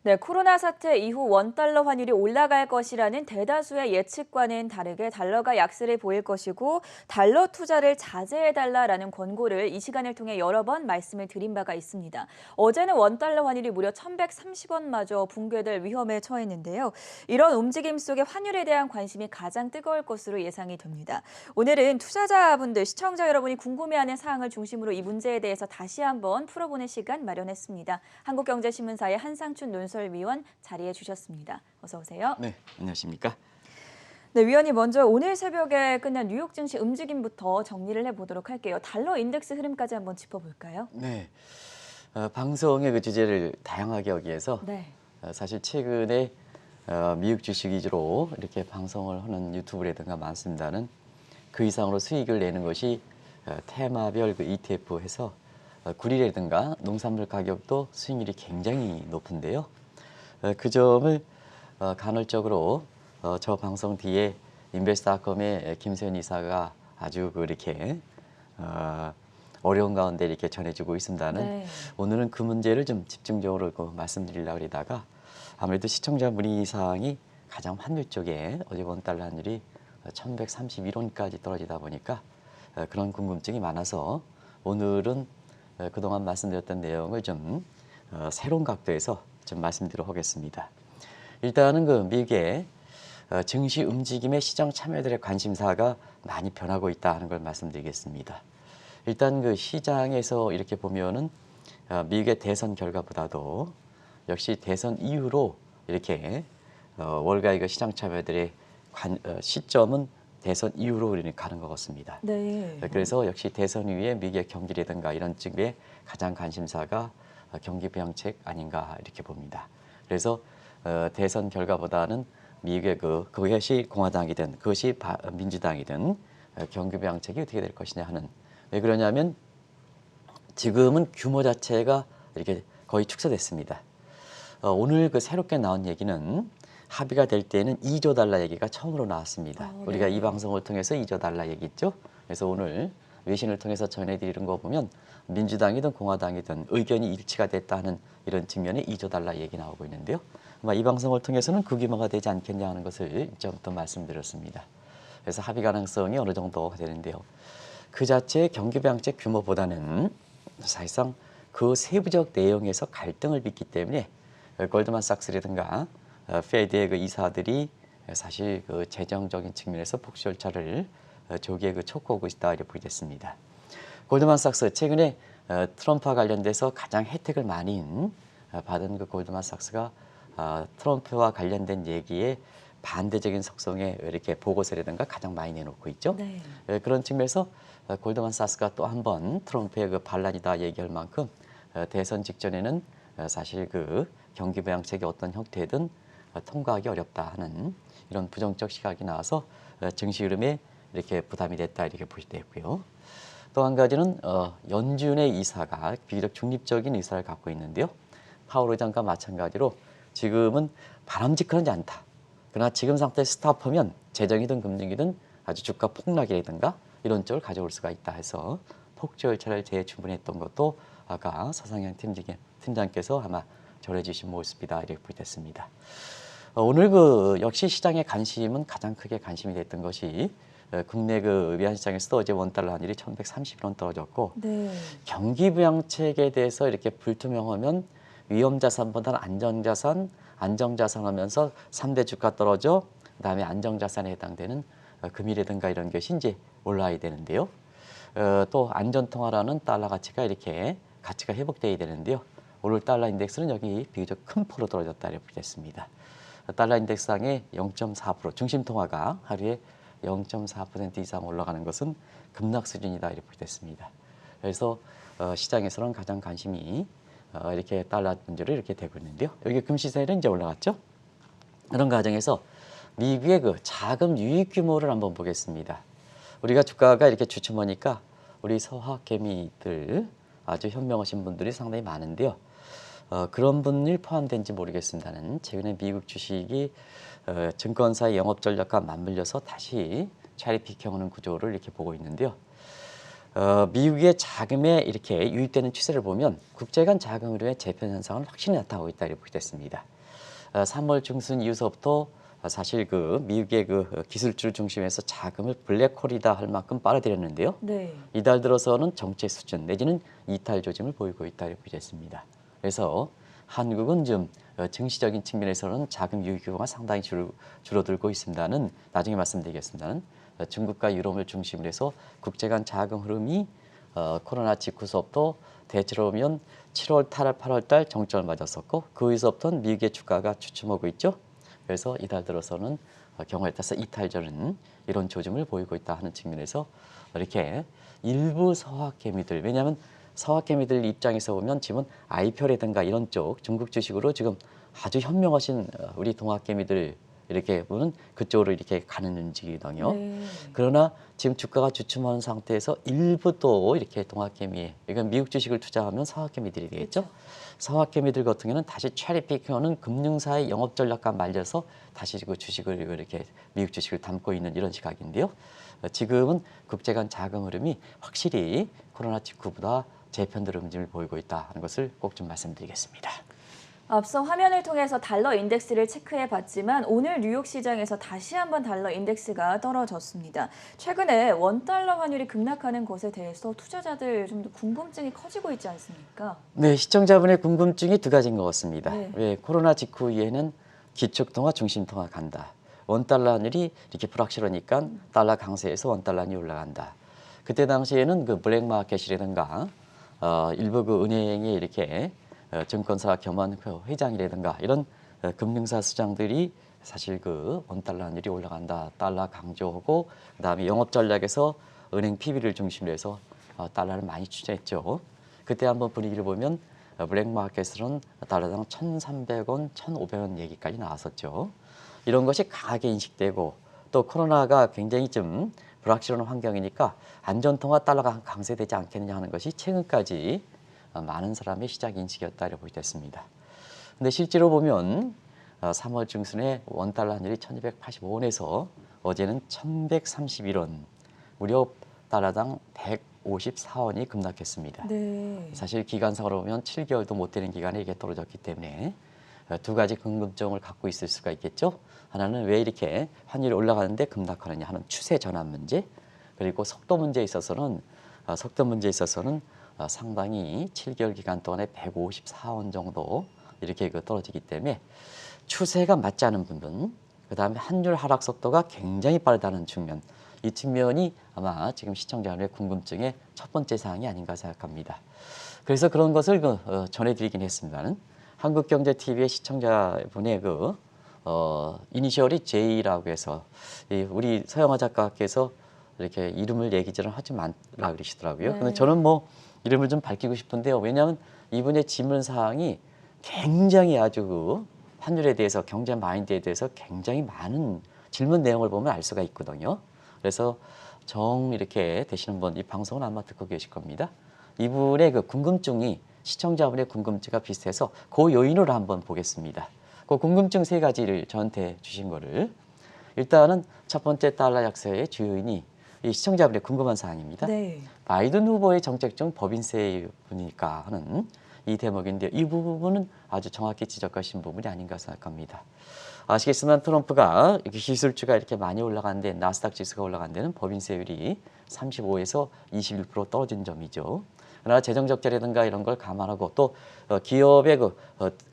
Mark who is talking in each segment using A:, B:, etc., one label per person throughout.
A: 네, 코로나 사태 이후 원달러 환율이 올라갈 것이라는 대다수의 예측과는 다르게 달러가 약세를 보일 것이고 달러 투자를 자제해달라라는 권고를 이 시간을 통해 여러 번 말씀을 드린 바가 있습니다. 어제는 원달러 환율이 무려 1,130원마저 붕괴될 위험에 처했는데요. 이런 움직임 속에 환율에 대한 관심이 가장 뜨거울 것으로 예상이 됩니다. 오늘은 투자자분들, 시청자 여러분이 궁금해하는 사항을 중심으로 이 문제에 대해서 다시 한번 풀어보는 시간 마련했습니다. 한국경제신문사의 한상춘 논설위원 자리해 주셨습니다. 어서 오세요.
B: 네, 안녕하십니까?
A: 네, 위원님 먼저 오늘 새벽에 끝난 뉴욕 증시 움직임부터 정리를 해보도록 할게요. 달러 인덱스 흐름까지 한번 짚어볼까요?
B: 네, 방송의 그 주제를 다양하게 하기 위해서
A: 네.
B: 사실 최근에 미국 주식 위주로 이렇게 방송을 하는 유튜브라든가 많습니다는 그 이상으로 수익을 내는 것이 테마별 그 ETF 해서 구리라든가 농산물 가격도 수익률이 굉장히 높은데요. 그 점을 간헐적으로 저 방송 뒤에 인베스트닷컴의 김세현 이사가 아주 이렇게 어려운 가운데 이렇게 전해주고 있습니다는
A: 네.
B: 오늘은 그 문제를 좀 집중적으로 말씀드리려고 하다가 아무래도 시청자 문의사항이 가장 환율 쪽에 어제 원달러 환율이 1,131원까지 떨어지다 보니까 그런 궁금증이 많아서 오늘은 그동안 말씀드렸던 내용을 좀 새로운 각도에서 좀 말씀드리도록 하겠습니다. 일단은 그 미국의 증시 움직임의 시장 참여들의 관심사가 많이 변하고 있다는 걸 말씀드리겠습니다. 일단 그 시장에서 이렇게 보면은 미국의 대선 결과보다도 역시 대선 이후로 이렇게 월가의 그 시장 참여들의 시점은 대선 이후로 가는 것 같습니다.
A: 네.
B: 그래서 역시 대선 이후에 미국의 경기라든가 이런 쪽에 가장 관심사가 경기 부양책 아닌가 이렇게 봅니다. 그래서 대선 결과보다는 미국의 그것이 공화당이든 그것이 민주당이든 경기 부양책이 어떻게 될 것이냐 하는, 왜 그러냐면 지금은 규모 자체가 이렇게 거의 축소됐습니다. 오늘 그 새롭게 나온 얘기는 합의가 될 때는 2조 달러 얘기가 처음으로 나왔습니다.
A: 네.
B: 우리가 이 방송을 통해서 2조 달러 얘기했죠. 그래서 오늘 외신을 통해서 전해드리는 거 보면 민주당이든 공화당이든 의견이 일치가 됐다는 이런 측면에 2조 달러 얘기 나오고 있는데요. 아마 이 방송을 통해서는 그 규모가 되지 않겠냐 하는 것을 이전부터 말씀드렸습니다. 그래서 합의 가능성이 어느 정도 되는데요. 그 자체의 경기 부양책 규모보다는 사실상 그 세부적 내용에서 갈등을 빚기 때문에 골드만삭스라든가 페드의 그 이사들이 사실 그 재정적인 측면에서 복지 절차를 조기에 촉구하고 있다 이렇게 보겠습니다. 골드만삭스 최근에 트럼프와 관련돼서 가장 혜택을 많이 받은 그 골드만삭스가 트럼프와 관련된 얘기에 반대적인 속성의 이렇게 보고서라든가 가장 많이 내놓고 있죠.
A: 네.
B: 그런 측면에서 골드만삭스가 또 한 번 트럼프의 그 반란이다 얘기할 만큼 대선 직전에는 사실 그 경기 부양책이 어떤 형태든 통과하기 어렵다 하는 이런 부정적 시각이 나와서 증시 흐름에 이렇게 부담이 됐다 이렇게 볼 때 있고요. 또 한 가지는 연준의 이사가 비교적 중립적인 의사를 갖고 있는데요. 파월 의장과 마찬가지로 지금은 바람직하지 않다. 그러나 지금 상태에서 스탑하면 재정이든 금융이든 아주 주가 폭락이라든가 이런 쪽을 가져올 수가 있다 해서 폭주 절차를 재주문했던 것도 아까 서상현 팀장께서 아마 전해주신 모습이다 이렇게 보겠습니다. 오늘 역시 시장의 관심은 가장 크게 관심이 됐던 것이 국내 외환시장에서도 어제 원달러 환율이 1,130원 떨어졌고
A: 네.
B: 경기 부양책에 대해서 이렇게 불투명하면 위험자산보다는 안정자산 하면서 3대 주가 떨어져 그다음에 안정자산에 해당되는 금이라든가 이런 것이 이제 올라야 되는데요. 또 안전통화라는 달러 가치가 이렇게 가치가 회복돼야 되는데요. 오늘 달러 인덱스는 여기 비교적 큰 폭으로 떨어졌다 이렇게 보겠습니다. 달러 인덱스상의 0.4% 중심 통화가 하루에 0.4% 이상 올라가는 것은 급락 수준이다 이렇게 보겠습니다. 그래서 시장에서는 가장 관심이 이렇게 달러 문제로 이렇게 되고 있는데요. 여기 금시세는 이제 올라갔죠. 그런 과정에서 미국의 그 자금 유입 규모를 한번 보겠습니다. 우리가 주가가 이렇게 주춤하니까 우리 서학개미들 아주 현명하신 분들이 상당히 많은데요. 그런 분이 포함된지 모르겠습니다는 최근에 미국 주식이 증권사의 영업 전략과 맞물려서 다시 차리피킹하는 구조를 이렇게 보고 있는데요. 미국의 자금에 이렇게 유입되는 추세를 보면 국제 간 자금 흐름의 재편 현상은 확실히 나타나고 있다 이렇게 보겠습니다. 3월 중순 이후서부터 사실 그 미국의 그 기술주를 중심해서 자금을 블랙홀이다 할 만큼 빨아들였는데요.
A: 네.
B: 이달 들어서는 정체 수준 내지는 이탈 조짐을 보이고 있다 이렇게 보겠습니다. 그래서 한국은 좀 증시적인 측면에서는 자금 유입 규모가 상당히 줄어들고 있습니다는 나중에 말씀드리겠습니다는 중국과 유럽을 중심으로 해서 국제 간 자금 흐름이 코로나 직후서부터 대체로 보면 7월 달, 8월 달 정점을 맞았었고 그 이후서부터는 미국의 주가가 주춤하고 있죠. 그래서 이달 들어서는 경우에 따라서 이탈전은 이런 조짐을 보이고 있다 하는 측면에서 이렇게 일부 서학개미들 왜냐하면 서학개미들 입장에서 보면 지금 IPO라든가 이런 쪽 중국 주식으로 지금 아주 현명하신 우리 동학개미들 이렇게 보면 그쪽으로 이렇게 가는 움직이거든요.
A: 네.
B: 그러나 지금 주가가 주춤한 상태에서 일부 또 이렇게 동학개미, 이건 미국 주식을 투자하면 서학개미들이 되겠죠.
A: 그렇죠.
B: 서학개미들 같은 경우는 다시 체리피킹하는 금융사의 영업 전략과 말려서 다시 그 주식을 이렇게 미국 주식을 담고 있는 이런 시각인데요. 지금은 국제 간 자금 흐름이 확실히 코로나 직후보다 재편들 움직임을 보이고 있다 하는 것을 꼭 좀 말씀드리겠습니다.
A: 앞서 화면을 통해서 달러 인덱스를 체크해 봤지만 오늘 뉴욕 시장에서 다시 한번 달러 인덱스가 떨어졌습니다. 최근에 원달러 환율이 급락하는 것에 대해서 투자자들 좀 더 궁금증이 커지고 있지 않습니까?
B: 네, 시청자분의 궁금증이 두 가지인 것 같습니다.
A: 네.
B: 왜 코로나 직후에는 기축통화, 중심통화 간다. 원달러 환율이 이렇게 불확실하니까 달러 강세에서 원달러 환율이 올라간다. 그때 당시에는 그 블랙마켓이라든가 일부 그 은행이 이렇게 증권사 겸한 그 회장이라든가 이런 금융사 수장들이 사실 그 원달러 환율이 올라간다. 달러 강조하고 그다음에 영업 전략에서 은행 PB를 중심으로 해서 달러를 많이 추진했죠. 그때 한번 분위기를 보면 블랙마켓으로는 달러당 1,300원, 1,500원 얘기까지 나왔었죠. 이런 것이 강하게 인식되고 또 코로나가 굉장히 좀 불확실한 환경이니까 안전통화 달러가 강세되지 않겠느냐 하는 것이 최근까지 많은 사람의 시작 인식이었다고 보겠습니다. 근데 실제로 보면 3월 중순에 원달러 환율이 1,285원에서 어제는 1,131원, 무려 달러당 154원이 급락했습니다.
A: 네.
B: 사실 기간상으로 보면 7개월도 못 되는 기간에 이게 떨어졌기 때문에 두 가지 궁금증을 갖고 있을 수가 있겠죠. 하나는 왜 이렇게 환율이 올라가는데 급락하느냐 하는 추세 전환 문제, 그리고 속도 문제에 있어서는 상당히 7개월 기간 동안에 154원 정도 이렇게 떨어지기 때문에 추세가 맞지 않은 부분, 그다음에 환율 하락 속도가 굉장히 빠르다는 측면, 이 측면이 아마 지금 시청자분의 궁금증의 첫 번째 사항이 아닌가 생각합니다. 그래서 그런 것을 전해드리긴 했습니다는 한국경제TV의 시청자분의 이니셜이 J라고 해서 우리 서영아 작가께서 이렇게 이름을 얘기를 하지 말라 그러시더라고요.
A: 네.
B: 근데 저는 뭐 이름을 좀 밝히고 싶은데요. 왜냐하면 이분의 질문 사항이 굉장히 아주 환율에 대해서 경제 마인드에 대해서 굉장히 많은 질문 내용을 보면 알 수가 있거든요. 그래서 이렇게 되시는 분 이 방송은 아마 듣고 계실 겁니다. 이분의 그 궁금증이 시청자분의 궁금증과 비슷해서 그 요인으로 한번 보겠습니다. 그 궁금증 세 가지를 저한테 주신 거를 일단은 첫 번째 달러 약세의 주요인이 이 시청자분의 궁금한 사항입니다.
A: 네.
B: 바이든 후보의 정책 중 법인세 분이니까 하는 이 대목인데 이 부분은 아주 정확히 지적하신 부분이 아닌가 생각합니다. 아시겠지만 트럼프가 이렇게 기술주가 이렇게 많이 올라가는데 나스닥 지수가 올라간 데는 법인세율이 35에서 21% 떨어진 점이죠. 그러나 재정 적자라든가 이런 걸 감안하고 또 기업의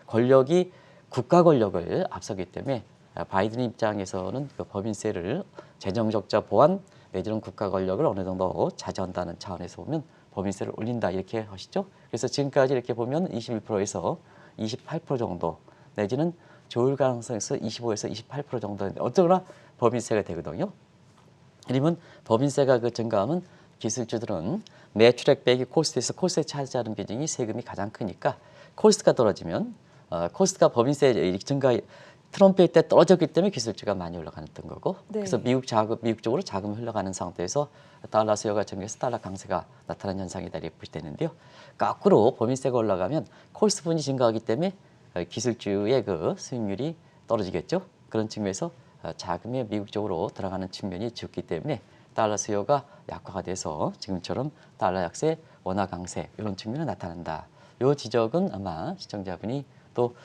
B: 권력이 국가 권력을 앞서기 때문에 바이든 입장에서는 그 법인세를 재정 적자 보완 내지는 국가 권력을 어느 정도 자제한다는 차원에서 보면 법인세를 올린다 이렇게 하시죠. 그래서 지금까지 이렇게 보면 21%에서 28% 정도 내지는 좋을 가능성에서 25에서 28% 정도인데 어쩌거나 법인세가 되거든요. 아니면 법인세가 증가하면 기술주들은 매출액 빼기 코스트에서 코스트에 차지하는 비중이 세금이 가장 크니까 코스트가 떨어지면 코스트가 법인세 증가 트럼프일 때 떨어졌기 때문에 기술주가 많이 올라갔던 거고
A: 네.
B: 그래서 미국 쪽으로 자금이 흘러가는 상태에서 달러 수요가 증가해서 달러 강세가 나타나는 현상이다 이렇게 보시되는데요. 거꾸로 법인세가 올라가면 코스트 분이 증가하기 때문에 기술주의 수익률이 떨어지겠죠. 그런 측면에서 자금이 미국 쪽으로 들어가는 측면이 적기 때문에 달러 수요가 약화가 돼서 지금처럼 달러 약세, 원화 강세 이런 측면이 나타난다. 이 지적은 아마 시청자분이 또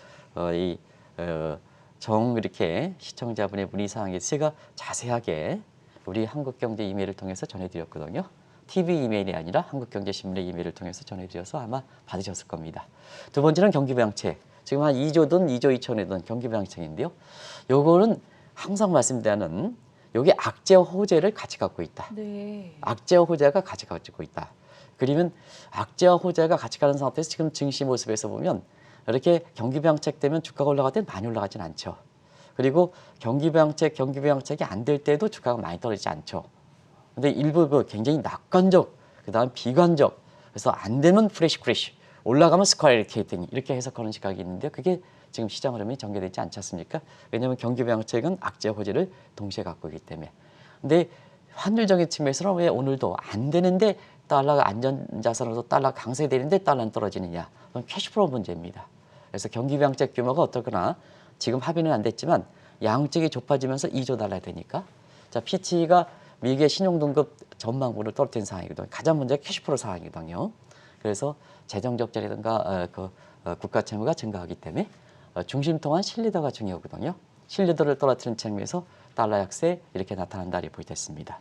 B: 이렇게 시청자분의 문의사항에 제가 자세하게 우리 한국경제 이메일을 통해서 전해드렸거든요. TV 이메일이 아니라 한국경제신문의 이메일을 통해서 전해드려서 아마 받으셨을 겁니다. 두 번째는 경기부양책. 지금 한 2조든 2조 2천이든 경기부양책인데요. 요거는 항상 말씀드리는 요게 악재와 호재를 같이 갖고 있다.
A: 네.
B: 악재와 호재가 같이 가지고 있다. 그러면 악재와 호재가 같이 가는 상태에서 지금 증시 모습에서 보면 이렇게 경기부양책 되면 주가가 올라갈 때는 많이 올라가진 않죠. 그리고 경기부양책이 안 될 때도 주가가 많이 떨어지지 않죠. 근데 일부 굉장히 낙관적, 그다음 비관적, 그래서 안 되면 크래시, 올라가면 스카이레이팅 이렇게 해석하는 시각이 있는데 그게 지금 시장 흐름이 전개되지 않지 않습니까? 왜냐하면 경기부양책은 악재 호재를 동시에 갖고 있기 때문에. 근데 환율적인 측면에서는 왜 오늘도 안 되는데 달러가 안전자산으로서 달러 강세되는데 달러는 떨어지느냐? 그건 캐시플로우 문제입니다. 그래서 경기부양책 규모가 어떻거나 지금 합의는 안 됐지만 양쪽이 좁아지면서 2조 달러야 되니까 자 피치가 미국의 신용등급 전망분을 떨어뜨린 상황이거든요. 가장 문제가 캐시플로우 상황이거든요. 그래서 재정적자라든가 국가 채무가 증가하기 때문에 중심 통한 신리더가 중요하거든요. 신리더를 떨어뜨리는 측면에서 달러 약세 이렇게 나타난다 이렇게 보이겠습니다.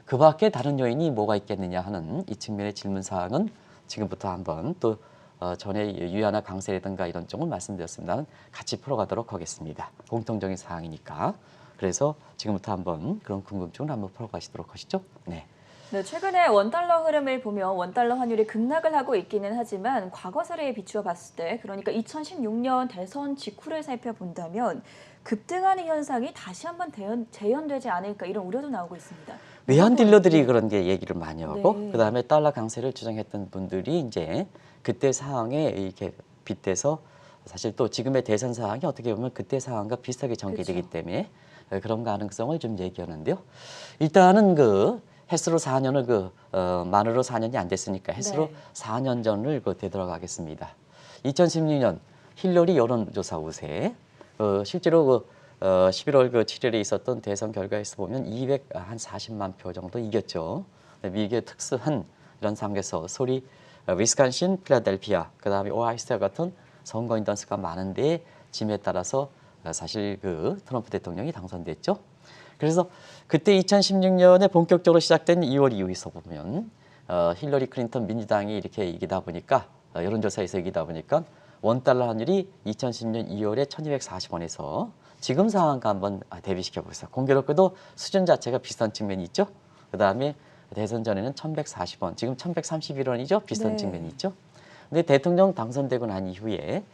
B: 그 밖에 다른 요인이 뭐가 있겠느냐 하는 이 측면의 질문 사항은 지금부터 한번 또 전에 유연화 강세라든가 이런 쪽을 말씀드렸습니다는 같이 풀어가도록 하겠습니다. 공통적인 사항이니까. 그래서 지금부터 한번 그런 궁금증을 한번 풀어가시도록 하시죠. 네.
A: 네, 최근에 원달러 흐름을 보면 원달러 환율이 급락을 하고 있기는 하지만 과거 사례에 비추어 봤을 때 그러니까 2016년 대선 직후를 살펴본다면 급등하는 현상이 다시 한번 재현되지 않을까 이런 우려도 나오고 있습니다.
B: 외환 딜러들이 그런 게 얘기를 많이 하고
A: 네.
B: 그다음에 달러 강세를 주장했던 분들이 이제 그때 상황에 이렇게 빗대서 사실 또 지금의 대선 상황이 어떻게 보면 그때 상황과 비슷하게 전개되기
A: 그렇죠.
B: 때문에 그런 가능성을 좀 얘기하는데요. 일단은 햇수로 4년을 만으로 4년이 안 됐으니까 햇수로
A: 네.
B: 4년 전을 되돌아가겠습니다. 2016년 힐러리 여론조사 우세 실제로 11월 7일에 있었던 대선 결과에서 보면 240만 표 정도 이겼죠. 미국의 특수한 이런 상황에서 소리 위스콘신, 필라델피아, 그다음에 오하이오 같은 선거 인단수가 많은데 짐에 따라서 사실 트럼프 대통령이 당선됐죠. 그래서 그때 2016년에 본격적으로 시작된 2월 이후에서 보면 힐러리 클린턴 민주당이 이렇게 이기다 보니까 여론조사에서 이기다 보니까 원달러 환율이 2010년 2월에 1240원에서 지금 상황과 한번 대비시켜 보세요. 공교롭게도 수준 자체가 비슷한 측면이 있죠. 그다음에 대선 전에는 1140원, 지금 1131원이죠. 비슷한
A: 네.
B: 측면이 있죠. 근데 대통령 당선되고 난 이후에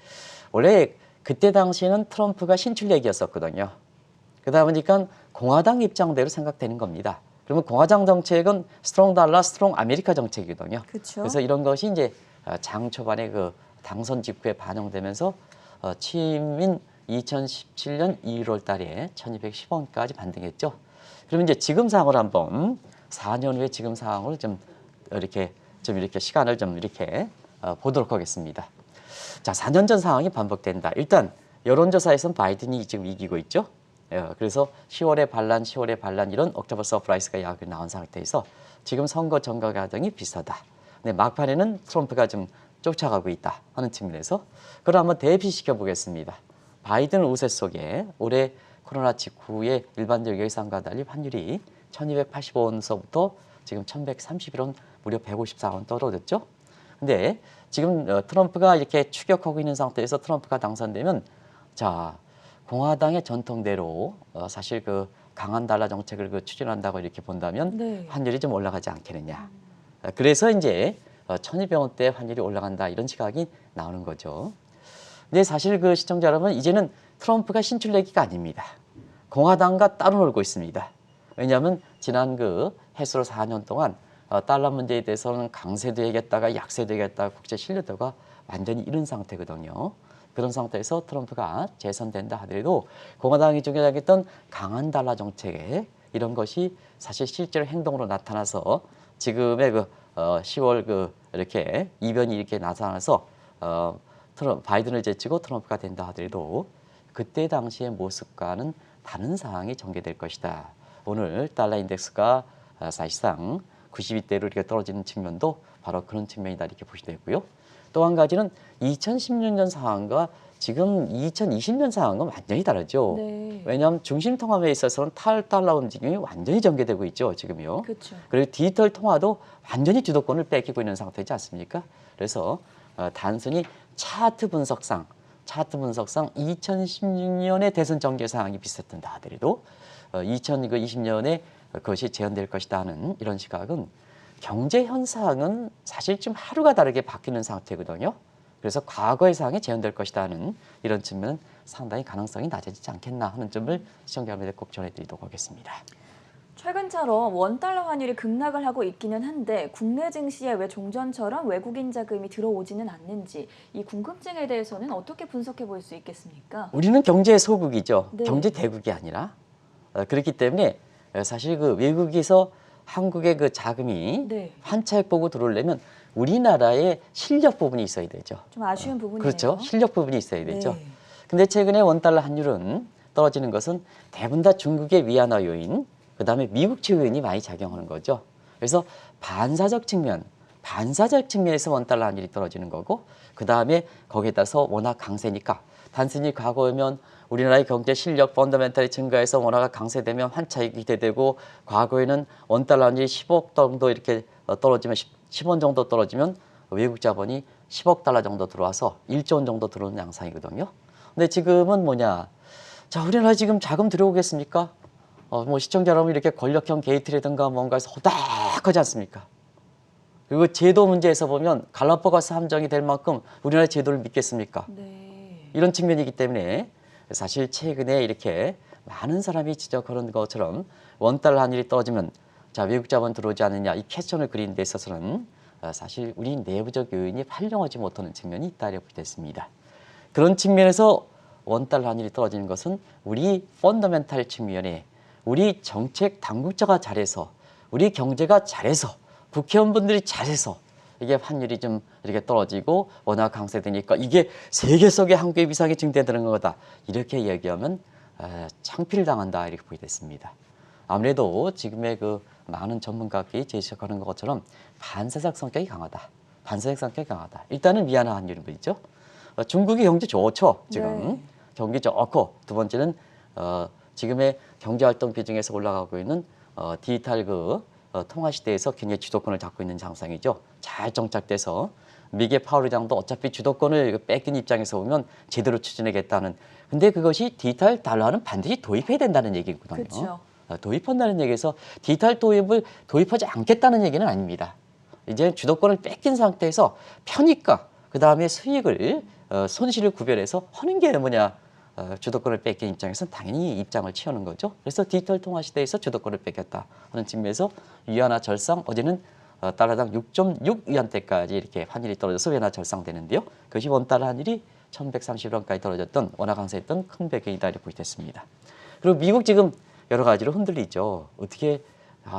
B: 원래 그때 당시에는 트럼프가 신출력이었었거든요. 그러다 보니까 공화당 입장대로 생각되는 겁니다. 그러면 공화당 정책은 스트롱 달러, 스트롱 아메리카 정책이거든요.
A: 그렇죠.
B: 그래서 이런 것이 이제 장 초반에 당선 직후에 반영되면서 취임인 2017년 1월 달에 1210원까지 반등했죠. 그러면 이제 지금 상황을 한번 4년 후에 지금 상황을 좀 이렇게 시간을 좀 이렇게 보도록 하겠습니다. 자, 4년 전 상황이 반복된다. 일단 여론조사에서는 바이든이 지금 이기고 있죠. 그래서 10월에 반란 이런 옥토버 서프라이즈가 약간 나온 상태에서 지금 선거 전과 과정이 비슷하다. 근데 막판에는 트럼프가 좀 쫓아가고 있다 하는 측면에서 그걸 한번 대비시켜 보겠습니다. 바이든 우세 속에 올해 코로나 직후에 일반적 예상과 달리 환율이 1285원서부터 지금 1131원 무려 154원 떨어졌죠. 근데 지금 트럼프가 이렇게 추격하고 있는 상태에서 트럼프가 당선되면 자 공화당의 전통대로 사실 강한 달러 정책을 추진한다고 이렇게 본다면
A: 네.
B: 환율이 좀 올라가지 않겠느냐. 그래서 이제 1200원대 환율이 올라간다 이런 시각이 나오는 거죠. 근데 사실 시청자 여러분 이제는 트럼프가 신출내기가 아닙니다. 공화당과 따로 놀고 있습니다. 왜냐하면 지난 햇수로 4년 동안 달러 문제에 대해서는 강세되겠다가 약세되겠다가 국제 신뢰도가 완전히 잃은 상태거든요. 그런 상태에서 트럼프가 재선된다 하더라도 공화당이 주장했던 강한 달러 정책 이런 것이 사실 실제로 행동으로 나타나서 지금의 10월 이렇게 이변이 이렇게 나타나서 바이든을 제치고 트럼프가 된다 하더라도 그때 당시의 모습과는 다른 상황이 전개될 것이다. 오늘 달러 인덱스가 사실상 92대로 이렇게 떨어지는 측면도 바로 그런 측면이다 이렇게 보시면 되고요. 또 한 가지는 2016년 상황과 지금 2020년 상황은 완전히 다르죠.
A: 네.
B: 왜냐하면 중심 통화에 있어서는 탈달러 움직임이 완전히 전개되고 있죠, 지금요.
A: 그렇죠.
B: 그리고 디지털 통화도 완전히 주도권을 뺏기고 있는 상태지 않습니까? 그래서 단순히 차트 분석상 2016년의 대선 전개 상황이 비슷했던 하더라도 2020년에 그것이 재현될 것이다 하는 이런 시각은 경제 현상은 사실 좀 하루가 다르게 바뀌는 상태거든요. 그래서 과거의 상황이 재현될 것이다 하는 이런 측면은 상당히 가능성이 낮아지지 않겠나 하는 점을 시청자 여러분들께 꼭 전해드리도록 하겠습니다.
A: 최근처럼 원달러 환율이 급락을 하고 있기는 한데 국내 증시에 왜 종전처럼 외국인 자금이 들어오지는 않는지 이 궁금증에 대해서는 어떻게 분석해 볼 수 있겠습니까?
B: 우리는 경제 소국이죠.
A: 네.
B: 경제 대국이 아니라 그렇기 때문에 사실 그 외국에서 한국의 그 자금이
A: 네.
B: 환차익 보고 들어오려면 우리나라의 실력 부분이 있어야 되죠.
A: 좀 아쉬운 부분이네요.
B: 그렇죠. 실력 부분이 있어야 되죠.
A: 네.
B: 근데 최근에 원달러 환율은 떨어지는 것은 대부분 다 중국의 위안화 요인, 그다음에 미국 치유 요인이 많이 작용하는 거죠. 그래서 반사적 측면에서 원달러 환율이 떨어지는 거고, 그다음에 거기에 따라서 워낙 강세니까 단순히 과거에면 우리나라의 경제 실력 펀더멘탈이 증가해서 원화가 강세되면 환차익이 기대되고, 과거에는 원달러 환율이 10억 정도 이렇게 떨어지면 10원 정도 떨어지면 외국 자본이 10억 달러 정도 들어와서 1조 원 정도 들어오는 양상이거든요. 근데 지금은 뭐냐? 자, 우리나라 지금 자금 들어오겠습니까? 뭐 시청자 여러분 이렇게 권력형 게이트라든가 뭔가 해서 호닥하지 않습니까? 그리고 제도 문제에서 보면 갈라파고스 함정이 될 만큼 우리나라의 제도를 믿겠습니까?
A: 네.
B: 이런 측면이기 때문에 사실 최근에 이렇게 많은 사람이 지적하는 것처럼 원달러 환율이 떨어지면 자, 외국 자본 들어오지 않느냐 이 퀘스천을 그리는 데 있어서는 사실 우리 내부적 요인이 활용하지 못하는 측면이 있다고 보겠습니다. 그런 측면에서 원달러 환율이 떨어지는 것은 우리 펀더멘탈 측면에 우리 정책 당국자가 잘해서 우리 경제가 잘해서 국회의원분들이 잘해서 이게 환율이 좀 이렇게 떨어지고 워낙 강세되니까 이게 세계 속의 한국의 위상이 증대되는 거다. 이렇게 얘기하면 창피를 당한다 이렇게 보게 됐습니다. 아무래도 지금의 그 많은 전문가들이 제시하는 것처럼 반사적 성격이 강하다. 반사적 성격이 강하다. 일단은 위안화 환율이 뭐죠? 중국의 경제 좋죠. 지금
A: 네.
B: 경기 좋고 두 번째는 지금의 경제활동 비중에서 올라가고 있는 디지털 통화 시대에서 굉장히 주도권을 잡고 있는 장상이죠. 잘 정착돼서 미국의 파월 의장도 어차피 주도권을 뺏긴 입장에서 보면 제대로 추진하겠다는. 근데 그것이 디지털 달러는 반드시 도입해야 된다는 얘기거든요.
A: 그렇죠.
B: 도입한다는 얘기에서 디지털 도입을 도입하지 않겠다는 얘기는 아닙니다. 이제 주도권을 뺏긴 상태에서 편익과 그다음에 수익을 손실을 구별해서 하는 게 뭐냐. 주도권을 뺏긴 입장에서는 당연히 입장을 취하는 거죠. 그래서 디지털 통화 시대에서 주도권을 뺏겼다 하는 측면에서 위안화 절상, 어제는 달러당 6.6 위안대까지 이렇게 환율이 떨어져서 위안화 절상되는데요. 그것이 원달러 환율이 1130원까지 떨어졌던 워낙 강세했던 큰 배경이다 이렇게 보겠습니다. 그리고 미국 지금 여러 가지로 흔들리죠. 어떻게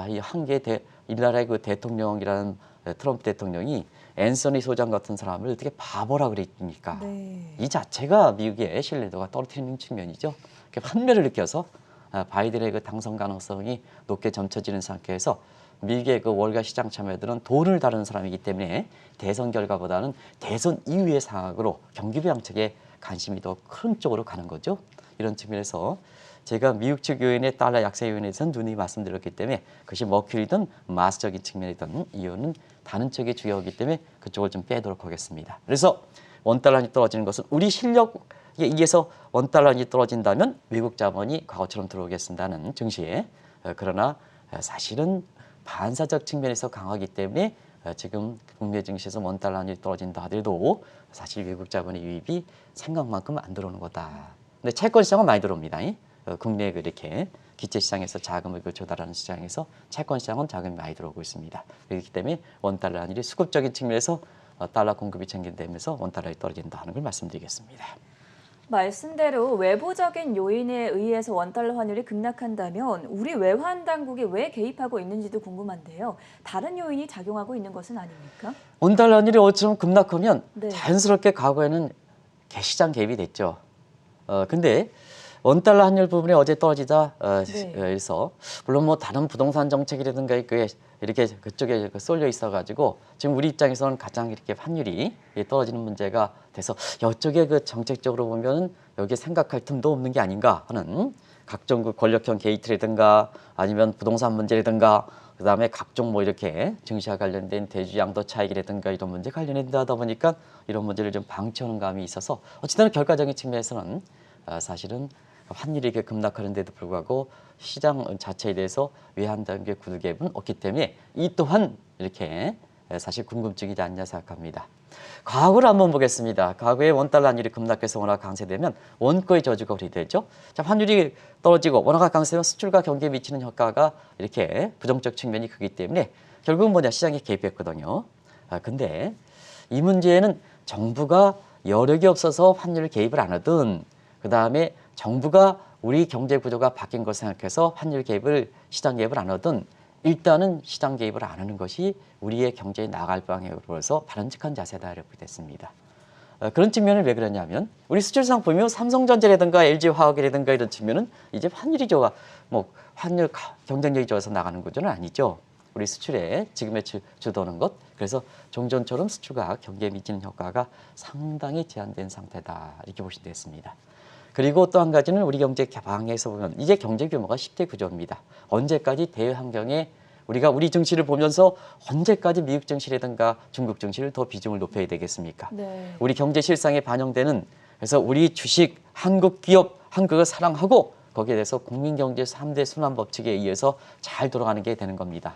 B: 이 한계 이 나라의 그 대통령이라는 트럼프 대통령이 앤서니 소장 같은 사람을 어떻게 바보라 그랬습니까?
A: 네.
B: 이 자체가 미국의 신뢰도가 떨어뜨리는 측면이죠. 환멸을 느껴서 바이든의 그 당선 가능성이 높게 점쳐지는 상태에서 미국의 그 월가 시장 참여들은 돈을 다루는 사람이기 때문에 대선 결과보다는 대선 이후의 상황으로 경기 부양책에 관심이 더 큰 쪽으로 가는 거죠. 이런 측면에서 제가 미국 측 요인의 달러 약세 요인에 대해서는 누누이 말씀드렸기 때문에 그것이 머큐리든 마스적인 측면이든 이유는 다른 쪽이 주요하기 때문에 그쪽을 좀 빼도록 하겠습니다. 그래서 원달러이 떨어지는 것은 우리 실력에 의해서 원달러이 떨어진다면 외국 자본이 과거처럼 들어오겠습니다는 증시에. 그러나 사실은 반사적 측면에서 강하기 때문에 지금 국내 증시에서 원달러이 떨어진다 하더라도 사실 외국 자본의 유입이 생각만큼 안 들어오는 거다. 근데 채권 시장은 많이 들어옵니다. 국내 이렇게 기체 시장에서 자금을 조달하는 시장에서 채권 시장은 자금이 많이 들어오고 있습니다. 그렇기 때문에 원달러 환율이 수급적인 측면에서 달러 공급이 증대되면서 원달러이 떨어진다 하는 걸 말씀드리겠습니다.
A: 말씀대로 외부적인 요인에 의해서 원달러 환율이 급락한다면 우리 외환 당국이 왜 개입하고 있는지도 궁금한데요. 다른 요인이 작용하고 있는 것은 아닙니까?
B: 원달러 환율이 어처럼 급락하면
A: 네.
B: 자연스럽게 과거에는 개시장 개입이 됐죠. 근데 원달러 환율 부분이 어제 떨어지다
A: 네.
B: 해서 물론 뭐 다른 부동산 정책이라든가 그게 이렇게 그쪽에 쏠려 있어가지고 지금 우리 입장에서는 가장 이렇게 환율이 떨어지는 문제가 돼서 이쪽에 그 정책적으로 보면은 여기에 생각할 틈도 없는 게 아닌가 하는 각종 그 권력형 게이트라든가 아니면 부동산 문제라든가 그다음에 각종 뭐 이렇게 증시와 관련된 대주 양도 차익이라든가 이런 문제 관련된다 보니까 이런 문제를 좀 방치하는 감이 있어서 어쨌든 결과적인 측면에서는 사실은 환율이 이렇게 급락하는데도 불구하고 시장 자체에 대해서 외환 단계 구두 갭은 없기 때문에 이 또한 이렇게 사실 궁금증이지 않냐 생각합니다. 과거를 한번 보겠습니다. 과거에 원달러 환율이 급락해서 워낙 강세되면 원가의 저주가 우리 되죠. 자, 환율이 떨어지고 워낙 강세되면 수출과 경기에 미치는 효과가 이렇게 부정적 측면이 크기 때문에 결국은 뭐냐 시장에 개입했거든요. 근데 이 문제는 정부가 여력이 없어서 환율 개입을 안 하든 그다음에 정부가 우리 경제 구조가 바뀐 걸 생각해서 환율 개입을 시장 개입을 안 하든 일단은 시장 개입을 안 하는 것이 우리의 경제에 나갈 방향으로서 바람직한 자세다 이렇게 됐습니다. 그런 측면을 왜 그러냐면 우리 수출상 보면 삼성전자라든가 LG화학이라든가 이런 측면은 이제 환율이 좋아 뭐 환율 경쟁력이 좋아서 나가는 구조는 아니죠. 우리 수출에 지금의 주도하는 것 그래서 종전처럼 수출과 경기에 미치는 효과가 상당히 제한된 상태다 이렇게 보시면 되겠습니다. 그리고 또 한 가지는 우리 경제 방향에서 보면 이제 경제 규모가 10대 구조입니다. 언제까지 대외 환경에 우리가 우리 증시를 보면서 언제까지 미국 증시라든가 중국 증시를 더 비중을 높여야 되겠습니까?
A: 네.
B: 우리 경제 실상에 반영되는 그래서 우리 주식, 한국 기업, 한국을 사랑하고 거기에 대해서 국민 경제 3대 순환 법칙에 의해서 잘 돌아가는 게 되는 겁니다.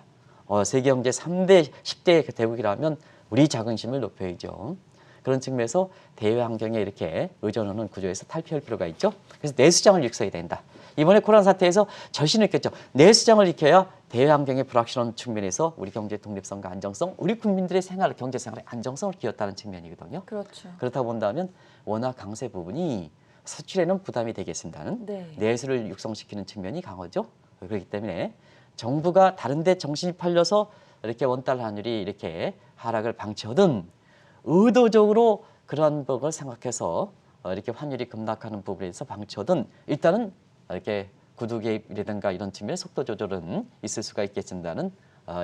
B: 세계 경제 3대, 10대 대국이라면 우리 자긍심을 높여야죠. 그런 측면에서 대외 환경에 이렇게 의존하는 구조에서 탈피할 필요가 있죠. 그래서 내수장을 익혀야 된다. 이번에 코로나 사태에서 절실히 느꼈죠. 내수장을 익혀야 대외 환경의 불확실한 측면에서 우리 경제 독립성과 안정성, 우리 국민들의 생활, 경제 생활의 안정성을 키웠다는 측면이거든요.
A: 그렇죠.
B: 그렇다 본다면 워낙 강세 부분이 수출에는 부담이 되겠습니다는
A: 네.
B: 내수를 육성시키는 측면이 강하죠. 그렇기 때문에 정부가 다른 데 정신이 팔려서 이렇게 원달러 환율이 이렇게 하락을 방치하든 의도적으로 그런 부분을 생각해서 이렇게 환율이 급락하는 부분에 대해서 방치하든 일단은 이렇게 구두 개입이라든가 이런 측면의 속도 조절은 있을 수가 있겠습니다는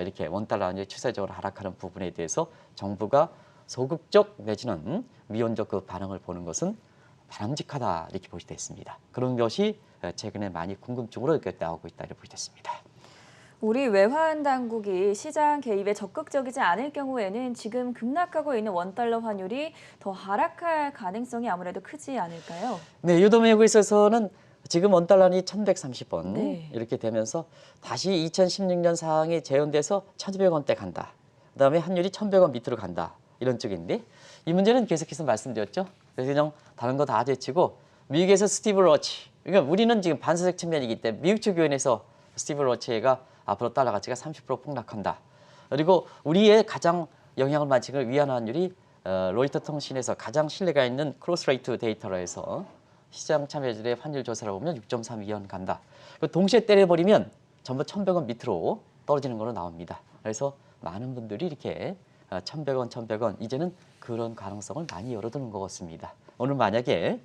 B: 이렇게 원달러 환율이 추세적으로 하락하는 부분에 대해서 정부가 소극적 내지는 미온적 그 반응을 보는 것은 바람직하다 이렇게 보시돼 있습니다. 그런 것이 최근에 많이 궁금증으로 이렇게 나오고 있다 이렇게 보시돼 있습니다.
A: 우리 외환 당국이 시장 개입에 적극적이지 않을 경우에는 지금 급락하고 있는 원달러 환율이 더 하락할 가능성이 아무래도 크지 않을까요?
B: 네, 유동매국에 있어서는 지금 원달러이 1130원
A: 네.
B: 이렇게 되면서 다시 2016년 상황이 재현돼서 1200원대 간다. 그다음에 환율이 1100원 밑으로 간다. 이런 쪽인데 이 문제는 계속해서 말씀드렸죠. 그래서 그냥 다른 거 다 제치고 미국에서 스티브 러치 그러니까 우리는 지금 반사적 측면이기 때문에 미국 측 의원에서 스티브 러치가 앞으로 달러 가치가 30% 폭락한다. 그리고 우리의 가장 영향을 미치는 위안 환율이 로이터 통신에서 가장 신뢰가 있는 크로스레이트 데이터로 해서 시장 참여자들의 환율 조사를 보면 6.32원 간다. 동시에 때려버리면 전부 1,100원 밑으로 떨어지는 걸로 나옵니다. 그래서 많은 분들이 이렇게 1,100원, 1,100원 이제는 그런 가능성을 많이 열어두는 것 같습니다. 오늘 만약에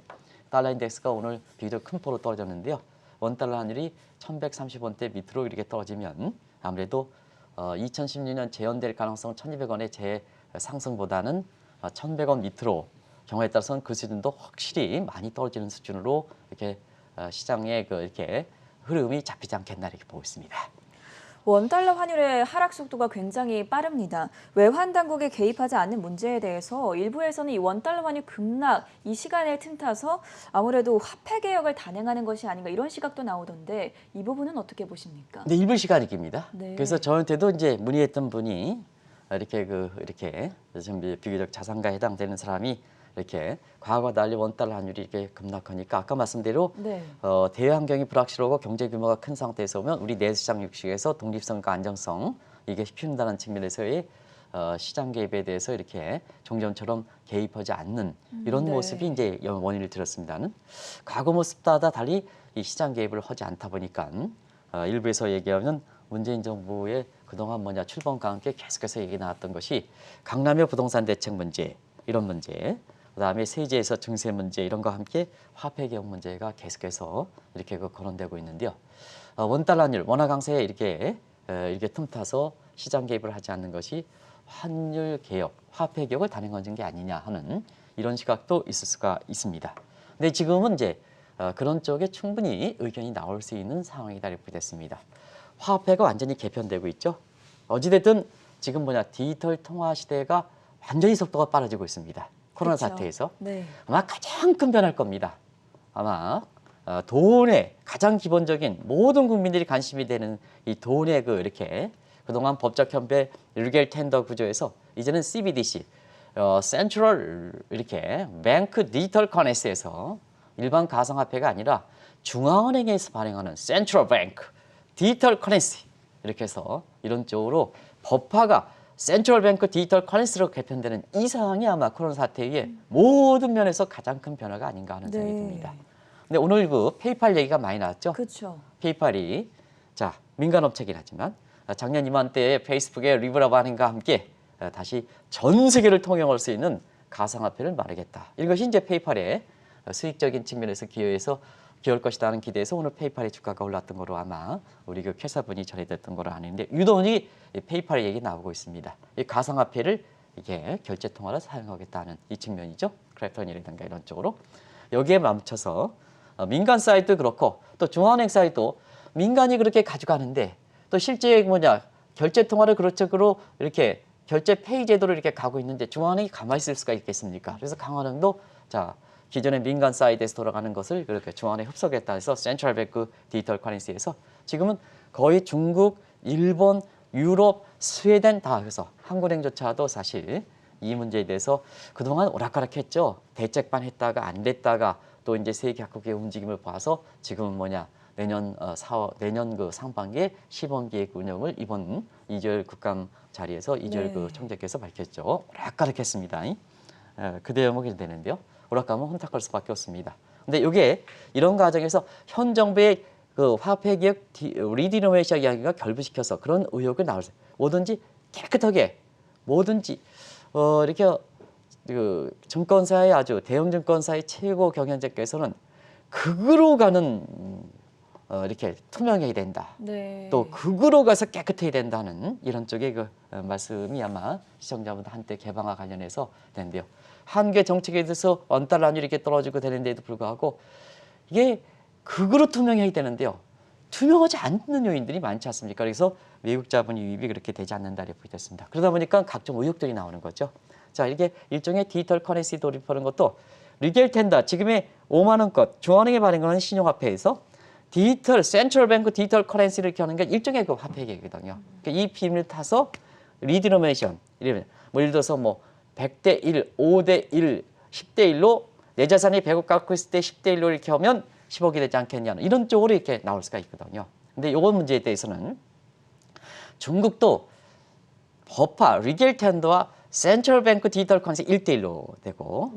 B: 달러 인덱스가 오늘 비교적 큰 폭으로 떨어졌는데요. 원달러 환율이 1,130원대 밑으로 이렇게 떨어지면 아무래도 2016년 재현될 가능성 1,200원의 재상승보다는 1,100원 밑으로 경우에 따라서는 그 수준도 확실히 많이 떨어지는 수준으로 이렇게 시장의 이렇게 흐름이 잡히지 않겠나 이렇게 보고 있습니다.
A: 원달러 환율의 하락 속도가 굉장히 빠릅니다. 외환 당국이 개입하지 않는 문제에 대해서 일부에서는 이 원달러 환율 급락 이 시간을 틈타서 아무래도 화폐 개혁을 단행하는 것이 아닌가 이런 시각도 나오던데 이 부분은 어떻게 보십니까?
B: 네, 일부 시간이깁니다.
A: 네.
B: 그래서 저한테도 이제 문의했던 분이 이렇게 좀 비교적 자산가에 해당되는 사람이 이렇게 과거와 달리 원달러 환율이 이렇게 급락하니까 아까 말씀대로
A: 네.
B: 대외 환경이 불확실하고 경제 규모가 큰 상태에서 오면 우리 내수시장 육식에서 독립성과 안정성 이게 키운다는 측면에서의 시장 개입에 대해서 이렇게 종전처럼 개입하지 않는 이런
A: 네.
B: 모습이 이제 원인을 들었습니다는 과거 모습과 달리 이 시장 개입을 하지 않다 보니까 일부에서 얘기하면 문재인 정부의 그동안 출범과 함께 계속해서 얘기 나왔던 것이 강남의 부동산 대책 문제 이런 문제 그다음에 세제에서 증세 문제 이런 거와 함께 화폐 개혁 문제가 계속해서 이렇게 거론되고 있는데요. 원달러 환율 원화 강세에 이렇게 틈타서 시장 개입을 하지 않는 것이 환율 개혁, 화폐 개혁을 단행하는 게 아니냐 하는 이런 시각도 있을 수가 있습니다. 근데 지금은 이제 그런 쪽에 충분히 의견이 나올 수 있는 상황이다 이렇게 됐습니다. 화폐가 완전히 개편되고 있죠. 어찌됐든 지금 디지털 통화 시대가 완전히 속도가 빨라지고 있습니다. 코로나
A: 그쵸.
B: 사태에서.
A: 네.
B: 아마 가장 큰 변화일 겁니다. 아마 돈의 가장 기본적인 모든 국민들이 관심이 되는 이 돈의 이렇게 그동안 법적 협회 리겔 텐더 구조에서 이제는 CBDC, 센트럴 이렇게 뱅크 디지털 커런시에서 일반 가상화폐가 아니라 중앙은행에서 발행하는 센트럴 뱅크 디지털 커런시 이렇게 해서 이런 쪽으로 법화가 센트럴 뱅크 디지털 커런시로 개편되는 이 상황이 아마 코로나 사태의 모든 면에서 가장 큰 변화가 아닌가 하는 생각이 듭니다. 근데 오늘 페이팔 얘기가 많이 나왔죠.
A: 그렇죠.
B: 페이팔이 민간업체긴 하지만 작년 이맘때에 페이스북의 리브라 반응과 함께 다시 전 세계를 통용할 수 있는 가상화폐를 마련하겠다. 이것이 이제 페이팔의 수익적인 측면에서 기여할 것이다 하는 기대에서 오늘 페이팔의 주가가 올랐던 거로 아마 우리 회사분이 전해졌던 거로 아는데 유독이 페이팔 얘기 나오고 있습니다. 이 가상화폐를 이게 결제 통화로 사용하겠다는 이 측면이죠. 크래프톤이라든가 이런 쪽으로 여기에 멈춰서 민간 사이트도 그렇고 또 중앙은행 사이트도 민간이 그렇게 가져가는데 또 실제 결제 통화를 그런 쪽으로 이렇게 결제 페이 제도를 이렇게 가고 있는데 중앙은행이 가만히 있을 수가 있겠습니까? 그래서 강원은행도 기존의 민간 사이트에서 돌아가는 것을 그렇게 중앙은행에 흡수하겠다 해서 센트럴 뱅크 디지털 커런시에서 지금은 거의 중국, 일본, 유럽, 스웨덴 다 해서 한국은행조차도 사실 이 문제에 대해서 그동안 오락가락했죠. 대책반 했다가 안 됐다가 또 이제 세계 각국의 움직임을 봐서 지금은 내년 상반기에 시범기획 운영을 이번 이재열 국감 자리에서 이재열 총재께서 밝혔죠. 오락가락했습니다. 그 대목이 되는데요. 오락가면 혼탁할 수밖에 없습니다. 근데 이게 이런 과정에서 현 정부의 화폐 개혁 리디노메이션 이야기가 결부시켜서 그런 의혹을 나올 수 뭐든지 깨끗하게 뭐든지 이렇게 증권사의 아주 대형 증권사의 최고 경영자께서는 극으로 가는 이렇게 투명해야 된다.
A: 네.
B: 또 극으로 가서 깨끗해야 된다는 이런 쪽의 말씀이 아마 시청자분들 한때 개방화 관련해서 된대요. 한계 정책에 대해서 원달러 환율이 이렇게 떨어지고 되는데도 불구하고 이게 극으로 투명해야 되는데요. 투명하지 않는 요인들이 많지 않습니까? 그래서 외국 자본 유입이 그렇게 되지 않는다 이렇게 보였습니다. 그러다 보니까 각종 의혹들이 나오는 거죠. 이게 일종의 디지털 커런시 도입하는 것도 리겔 텐더 지금의 5만 원권 중앙은행에 발행하는 신용화폐에서 디지털 센트럴 뱅크 디지털 커런시를 이렇게 하는 게 일종의 화폐 계획이거든요. 그러니까 이 비밀을 타서 리디노메이션 예를 들어서 100대 1, 5대 1, 10대 1로 내 자산이 100억 갖고 있을 때 10대 1로 이렇게 하면 10억이 되지 않겠냐는 이런 쪽으로 이렇게 나올 수가 있거든요. 근데 이번 문제에 대해서는 중국도 법화 리겔 텐더와 센트럴 뱅크 디지털 커런시 1대1로 되고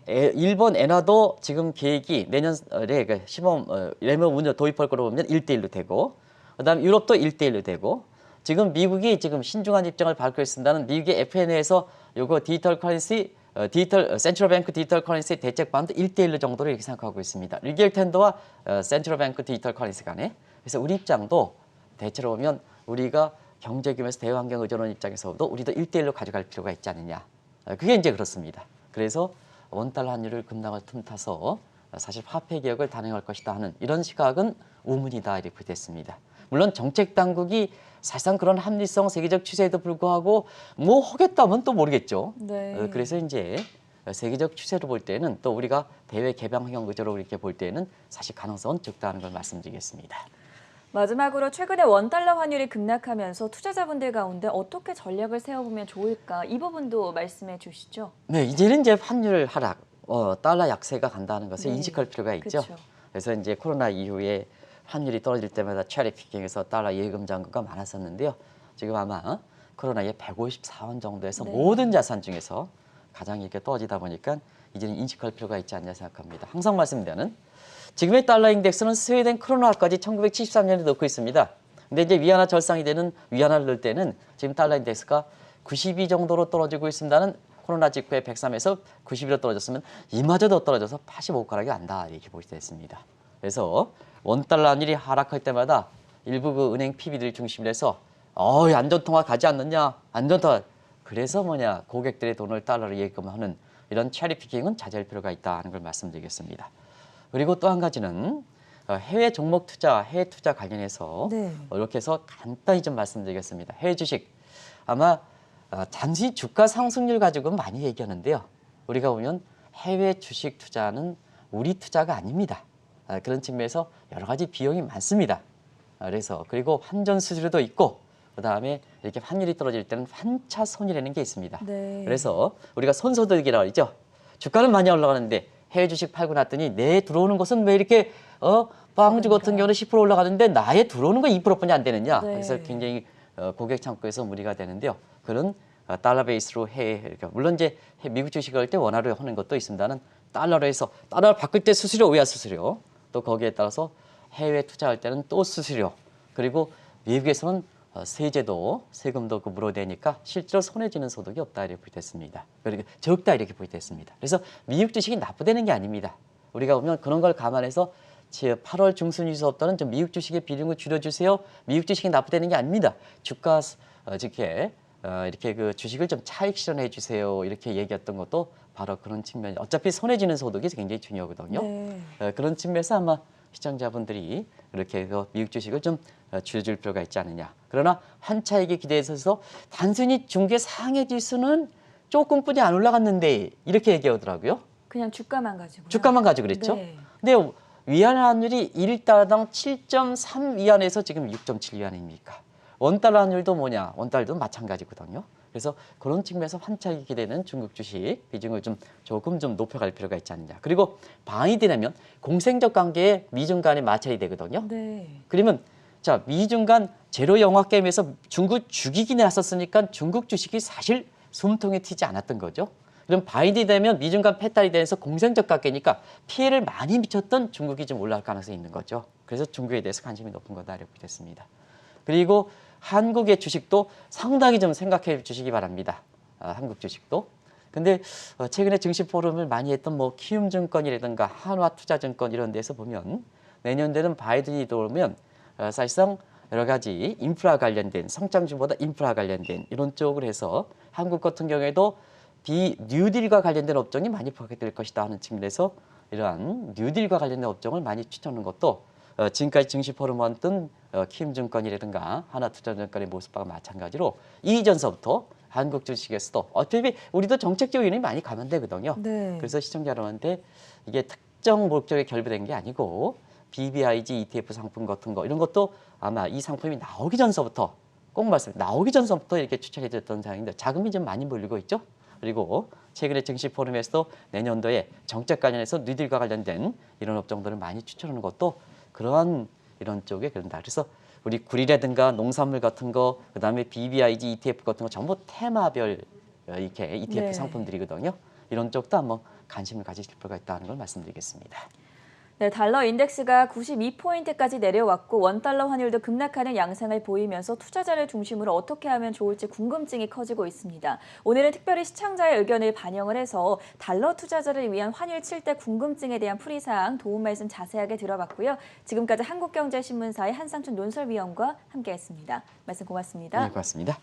B: 일본 엔화도 지금 계획이 내년에 시범 레몬 운영 도입할 거로 보면 1대1로 되고 그다음에 유럽도 1대1로 되고 지금 미국이 지금 신중한 입장을 밝히고 있습니다는 미국의 FN에서 요거 디지털 커런시 센트럴 뱅크 디지털 커런시 대책반도 1대1 정도로 이렇게 생각하고 있습니다. 리겔 텐더와 센트럴 뱅크 디지털 커런시 간에. 그래서 우리 입장도 대체로 보면 우리가 경제 규모에서 대환경 의존원 입장에서도 우리도 1대1로 가져갈 필요가 있지 않느냐. 그게 이제 그렇습니다. 그래서 원달러 환율을 급락을 틈타서 사실 화폐 개혁을 단행할 것이다 하는 이런 시각은 우문이다 이렇게 됐습니다. 물론 정책 당국이 사실상 그런 합리성 세계적 추세에도 불구하고 하겠다면 또 모르겠죠. 그래서 이제 세계적 추세로 볼 때는 또 우리가 대외 개방 환경 구조로 이렇게 볼 때는 사실 가능성은 적다는 걸 말씀드리겠습니다.
A: 마지막으로 최근에 원달러 환율이 급락하면서 투자자분들 가운데 어떻게 전략을 세워보면 좋을까 이 부분도 말씀해 주시죠.
B: 네, 이제는 이제 환율 하락, 달러 약세가 간다는 것을 인식할 필요가 있죠.
A: 그쵸.
B: 그래서 이제 코로나 이후에 환율이 떨어질 때마다 체리 피킹에서 달러 예금 잔고가 많았었는데요. 지금 아마 코로나에 154원 정도에서 모든 자산 중에서 가장 이렇게 떨어지다 보니까 이제는 인식할 필요가 있지 않냐 생각합니다. 항상 말씀드리는 지금의 달러 인덱스는 스웨덴 크로나까지 1973년에 넣고 있습니다. 근데 이제 위안화 절상이 되는 위안화를 넣을 때는 지금 달러 인덱스가 92 정도로 떨어지고 있습니다는 코로나 직후에 103에서 90으로 떨어졌으면 이마저도 떨어져서 85가락이 안다 이렇게 볼 수 있습니다. 그래서 원달러 환율이 하락할 때마다 일부 그 은행 PB들 중심으로 해서 안전통화 가지 않느냐, 안전통화. 그래서 고객들의 돈을 달러로 예금하는 이런 체리피킹은 자제할 필요가 있다는 걸 말씀드리겠습니다. 그리고 또 한 가지는 해외 종목 투자, 해외 투자 관련해서
A: 네.
B: 이렇게 해서 간단히 좀 말씀드리겠습니다. 해외 주식 아마 단순히 주가 상승률 가지고는 많이 얘기하는데요. 우리가 보면 해외 주식 투자는 우리 투자가 아닙니다. 그런 측면에서 여러 가지 비용이 많습니다. 그래서 그리고 환전 수수료도 있고 그다음에 이렇게 환율이 떨어질 때는 환차 손이라는 게 있습니다.
A: 네.
B: 그래서 우리가 손소득이라고 하죠. 주가는 많이 올라가는데 해외 주식 팔고 났더니 내 들어오는 것은 왜 이렇게 빵주 같은 경우는 10% 올라가는데 나의 들어오는 건 2%뿐이 안 되느냐.
A: 네.
B: 그래서 굉장히 고객 창구에서 무리가 되는데요. 그런 달러 베이스로 물론 이제 미국 주식을 할 때 원화로 하는 것도 있습니다는 달러로 해서 달러를 바꿀 때 수수료, 외화 수수료 또 거기에 따라서 해외 투자할 때는 또 수수료 그리고 미국에서는 세제도 세금도 물어대니까 실제로 손해지는 소득이 없다 이렇게 보이됐습니다. 그리고 적다 이렇게 보이됐습니다. 그래서 미국 주식이 나쁘다는 게 아닙니다. 우리가 보면 그런 걸 감안해서 8월 중순 이후부터는 좀 미국 주식의 비중을 줄여주세요. 미국 주식이 나쁘다는 게 아닙니다. 주가 이렇게 그 주식을 좀 차익 실현해 주세요. 이렇게 얘기했던 것도 바로 그런 측면이 어차피 손해지는 소득이 굉장히 중요하거든요.
A: 네.
B: 그런 측면에서 아마 시청자분들이 이렇게 미국 주식을 좀 줄여줄 필요가 있지 않느냐. 그러나 환차익에 기대해서 단순히 중개 상해 지수는 조금뿐이 안 올라갔는데 이렇게 얘기하더라고요.
A: 그냥 주가만 가지고.
B: 주가만 가지고 그랬죠.
A: 네.
B: 근데 위안 환율이 1달러당 7.3 위안에서 지금 6.7 위안입니까? 원달러 환율도 원달러도 마찬가지거든요. 그래서 그런 측면에서 환차익이 기대는 중국 주식 비중을 조금 높여갈 필요가 있지 않느냐. 그리고 방이 되려면 공생적 관계에 미중 간에 마찰이 되거든요.
A: 네.
B: 그러면 미중 간 제로 영화 게임에서 중국 죽이기 나섰으니까 중국 주식이 사실 숨통에 튀지 않았던 거죠. 그럼 바인이 되면 미중 간 패탈이 되면서 공생적 관계니까 피해를 많이 미쳤던 중국이 좀 올라갈 가능성이 있는 거죠. 그래서 중국에 대해서 관심이 높은 거다 이렇게 됐습니다. 그리고 한국의 주식도 상당히 좀 생각해 주시기 바랍니다. 한국 주식도. 근데 최근에 증시 포럼을 많이 했던 키움증권이라든가 한화투자증권 이런 데서 보면 내년에는 바이든이 들어오면 사실상 여러 가지 인프라 관련된 성장주보다 인프라 관련된 이런 쪽으로 해서 한국 같은 경우에도 뉴딜과 관련된 업종이 많이 포함될 것이다 하는 측면에서 이러한 뉴딜과 관련된 업종을 많이 추천하는 것도 지금까지 증시 포럼 왔던 키움증권이라든가 하나투자증권의 모습과 마찬가지로 이전서부터 한국 주식에서도 어차피 우리도 정책적 요인이 많이 감안되거든요.
A: 네.
B: 그래서 시청자 여러분한테 이게 특정 목적에 결부된 게 아니고 BBIG ETF 상품 같은 거 이런 것도 아마 이 상품이 나오기 전서부터 나오기 전서부터 이렇게 추천해 드렸던 상황인데 자금이 좀 많이 몰리고 있죠. 그리고 최근에 증시 포럼에서도 내년도에 정책 관련해서 뉴딜과 관련된 이런 업종들을 많이 추천하는 것도 그러한 이런 쪽에 그런다. 그래서 우리 구리라든가 농산물 같은 거, 그다음에 BBIG ETF 같은 거 전부 테마별 이렇게 ETF
A: 네.
B: 상품들이거든요. 이런 쪽도 한번 관심을 가지실 필요가 있다는 걸 말씀드리겠습니다.
A: 네, 달러 인덱스가 92포인트까지 내려왔고 원달러 환율도 급락하는 양상을 보이면서 투자자를 중심으로 어떻게 하면 좋을지 궁금증이 커지고 있습니다. 오늘은 특별히 시청자의 의견을 반영을 해서 달러 투자자를 위한 환율 칠대 궁금증에 대한 풀이사항 도움 말씀 자세하게 들어봤고요. 지금까지 한국경제신문사의 한상춘 논설위원과 함께했습니다. 말씀 고맙습니다.
B: 네, 고맙습니다.